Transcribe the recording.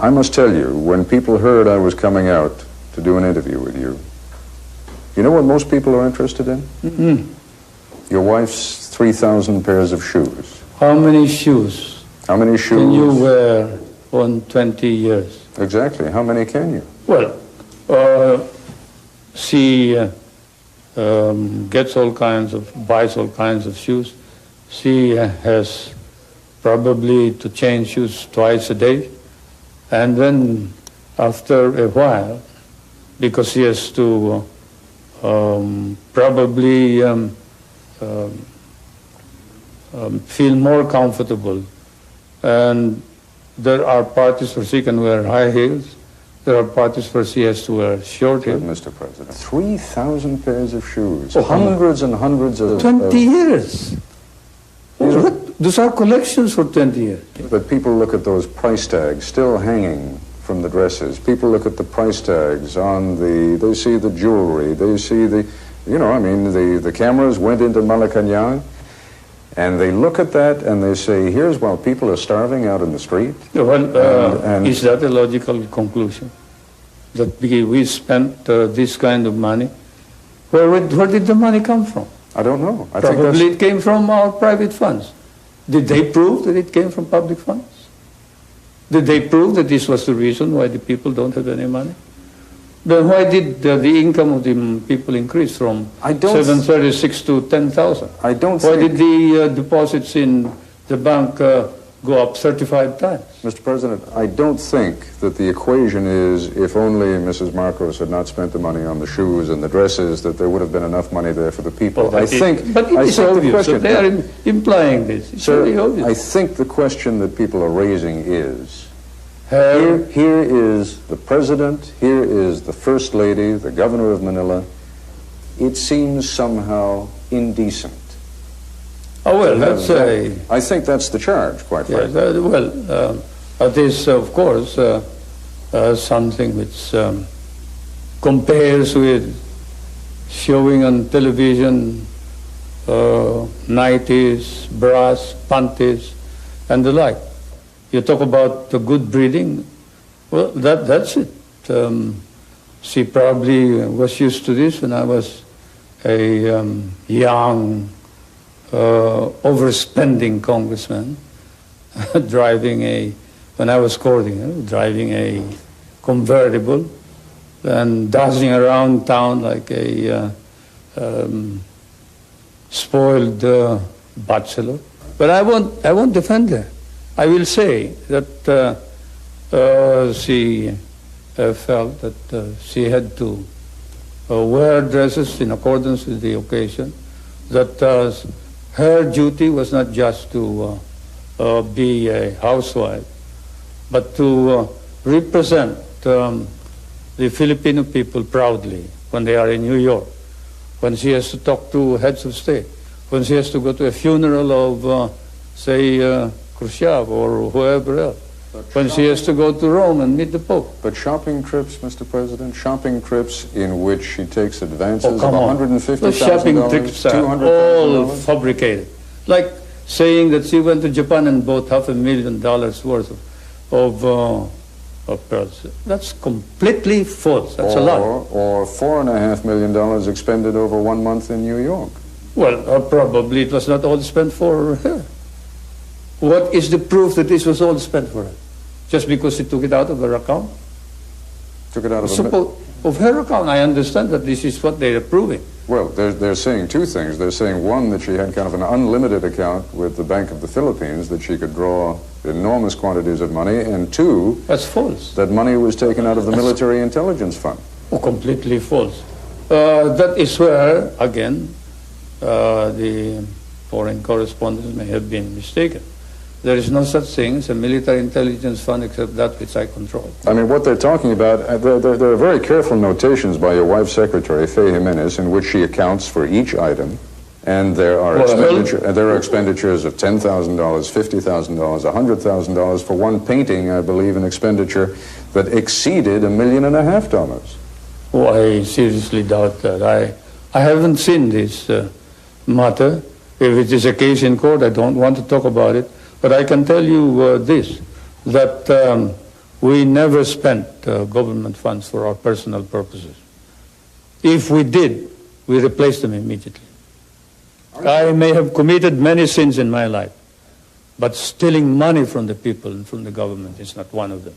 I must tell you, when people heard I was coming out to do an interview with you, you know what most people are interested in? Mm-hmm. Your wife's 3,000 pairs of shoes. How many shoes? How many shoes? Can you wear on 20 years? Exactly. How many can you? Well, she gets all kinds of, buys all kinds of shoes. She has probably to change shoes twice a day. And then after a while, because she has to probably feel more comfortable. And there are parties where she can wear high heels. There are parties where she has to wear short heels. Mr. President, 3,000 pairs of shoes, Oh, hundreds and hundreds of... 20 years. Those are collections for 20 years. But people look at those price tags still hanging from the dresses. People look at the price tags on the... They see the jewelry. They see the... You know, I mean, the cameras went into Malacañang, and they look at that and they say, here's while people are starving out in the street. Well, is that a logical conclusion? That we spent this kind of money? Where did the money come from? I don't know. Probably it came from our private funds. Did they prove that it came from public funds? Did they prove that this was the reason why the people don't have any money? Then why did the income of the people increase from 736 to 10,000? I don't Why think... did the deposits in the bank go up 35 times? Mr. President, I don't think that the equation is if only Mrs. Marcos had not spent the money on the shoes and the dresses, that there would have been enough money there for the people. But it is obvious that they are implying this. It's Sir, really obvious. I think the question that people are raising is, here is the President, here is the First Lady, the Governor of Manila. It seems somehow indecent. Oh, well, that's I think that's the charge, quite frankly. That is, of course, something which compares with showing on television nighties, bras, panties, and the like. You talk about the good breeding, well, that's it. She probably was used to this when I was a young, overspending congressman, when I was courting, driving a convertible and dancing around town like a spoiled bachelor. But I won't defend her. I will say that she felt that she had to wear dresses in accordance with the occasion, that her duty was not just to be a housewife, but to represent the Filipino people proudly when they are in New York, when she has to talk to heads of state, when she has to go to a funeral of, say, Khrushchev or whoever else, when she has to go to Rome and meet the Pope. But shopping trips, Mr. President, shopping trips in which she takes advances of $150,000, the shopping trips are all fabricated. Like saying that she went to Japan and bought $500,000 worth of pearls. That's completely false. That's a lie. Or $4.5 million expended over 1 month in New York. Well, probably it was not all spent for her. What is the proof that this was all spent for her? Just because she took it out of her account? Took it out of her account. I understand that this is what they're proving. Well, they're saying two things. They're saying, one, that she had kind of an unlimited account with the Bank of the Philippines, that she could draw enormous quantities of money, and two... That's false. That money was taken out of the Military Intelligence Fund. Oh, completely false. That is where, again, the foreign correspondents may have been mistaken. There is no such thing as a military intelligence fund except that which I control. I mean, what they're talking about, there are very careful notations by your wife's secretary, Faye Jimenez, in which she accounts for each item. And there are, expenditures of $10,000, $50,000, $100,000 for one painting, I believe, an expenditure that exceeded $1.5 million. Oh, I seriously doubt that. I haven't seen this matter. If it is a case in court, I don't want to talk about it. But I can tell you this, that we never spent government funds for our personal purposes. If we did, we replaced them immediately. I may have committed many sins in my life, but stealing money from the people and from the government is not one of them.